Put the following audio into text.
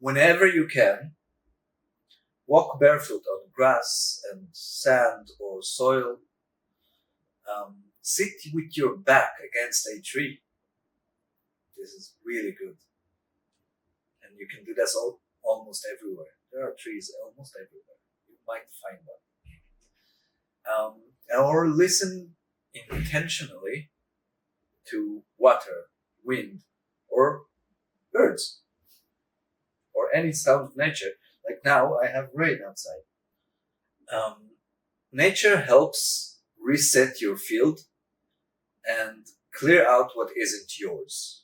whenever you can, walk barefoot on grass and sand or soil. Sit with your back against a tree. This is really good. And you can do this almost everywhere. There are trees almost everywhere. You might find one. Or listen intentionally to water, wind, or birds, or any sound of nature. Like now, I have rain outside. Nature helps reset your field and clear out what isn't yours.